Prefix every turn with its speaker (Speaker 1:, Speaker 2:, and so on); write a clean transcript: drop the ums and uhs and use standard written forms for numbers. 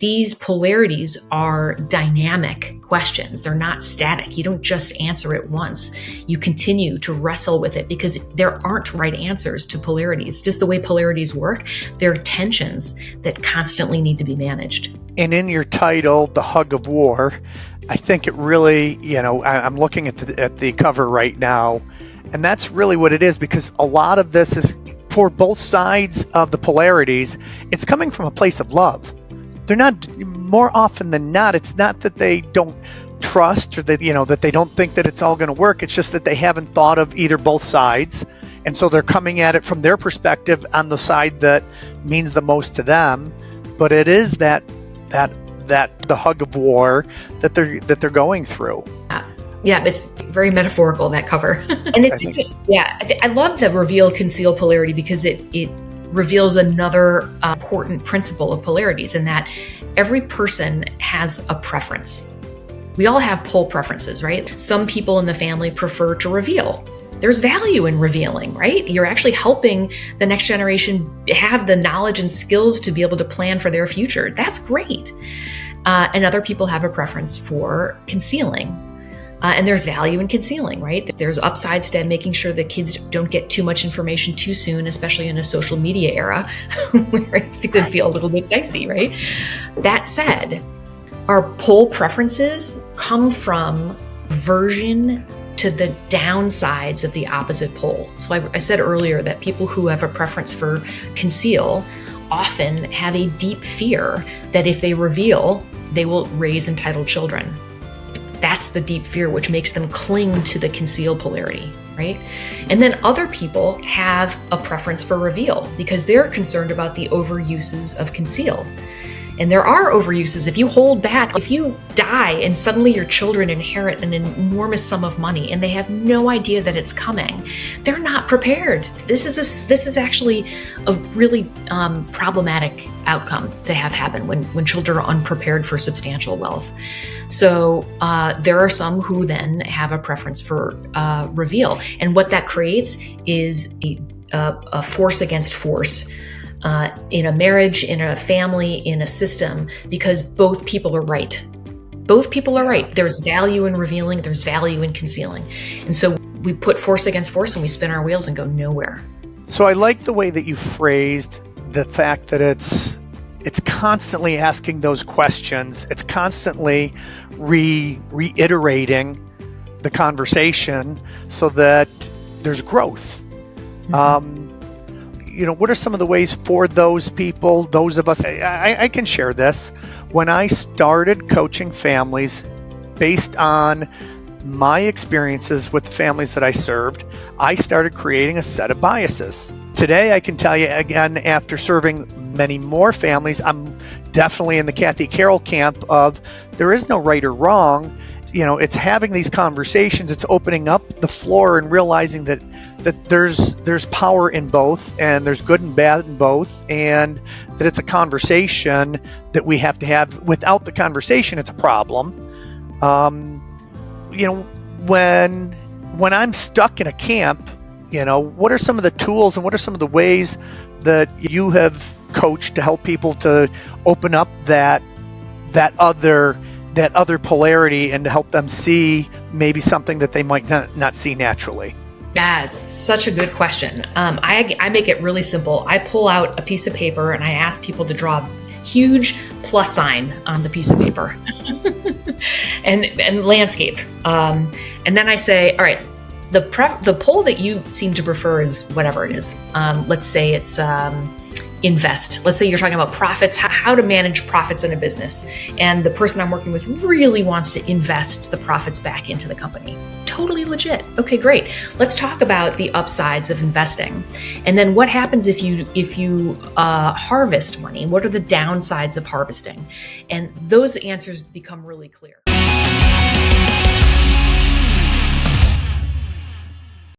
Speaker 1: These polarities are dynamic questions. They're not static. You don't just answer it once. You continue to wrestle with it because there aren't right answers to polarities. Just the way polarities work, there are tensions that constantly need to be managed.
Speaker 2: And in your title, The Hug of War, I think it really, I'm looking at the cover right now, and that's really what it is, because a lot of this is for both sides of the polarities. It's coming from a place of love. They're not, more often than not, it's not that they don't trust or that, that they don't think that it's all going to work. It's just that they haven't thought of either both sides. And so they're coming at it from their perspective on the side that means the most to them. But it is that the hug of war that they're going through.
Speaker 1: Yeah, it's very metaphorical, that cover. And I love the reveal conceal polarity because it reveals another important principle of polarities, in that every person has a preference. We all have pole preferences, right? Some people in the family prefer to reveal. There's value in revealing, right? You're actually helping the next generation have the knowledge and skills to be able to plan for their future. That's great. And other people have a preference for concealing. And there's value in concealing, right? There's upsides to making sure that kids don't get too much information too soon, especially in a social media era where it could feel a little bit dicey, right? That said, our pole preferences come from aversion to the downsides of the opposite pole. So I said earlier that people who have a preference for conceal often have a deep fear that if they reveal, they will raise entitled children. That's the deep fear, which makes them cling to the conceal polarity, right? And then other people have a preference for reveal because they're concerned about the overuses of conceal. And there are overuses. If you hold back, if you die and suddenly your children inherit an enormous sum of money and they have no idea that it's coming, they're not prepared. This is actually a really problematic outcome to have happen when children are unprepared for substantial wealth. So there are some who then have a preference for reveal. And what that creates is a force against force. In a marriage, in a family, in a system, because both people are right. Both people are right. There's value in revealing, there's value in concealing. And so we put force against force and we spin our wheels and go nowhere.
Speaker 2: So I like the way that you phrased the fact that it's constantly asking those questions. It's constantly reiterating the conversation so that there's growth. Mm-hmm. What are some of the ways for those people, those of us, I can share this. When I started coaching families based on my experiences with the families that I served, I started creating a set of biases. Today, I can tell you again, after serving many more families, I'm definitely in the Cathy Carroll camp of there is no right or wrong. It's having these conversations, it's opening up the floor and realizing that there's power in both and there's good and bad in both, and that it's a conversation that we have to have. Without the conversation, it's a problem. When I'm stuck in a camp, what are some of the tools and what are some of the ways that you have coached to help people to open up that other polarity and to help them see maybe something that they might not see naturally?
Speaker 1: Yeah, that's such a good question. I make it really simple. I pull out a piece of paper and I ask people to draw a huge plus sign on the piece of paper and landscape. And then I say, all right, the pole that you seem to prefer is whatever it is. Let's say it's invest. Let's say you're talking about profits, how to manage profits in a business. And the person I'm working with really wants to invest the profits back into the company. Totally legit. Okay, great. Let's talk about the upsides of investing. And then what happens if you harvest money? What are the downsides of harvesting? And those answers become really clear.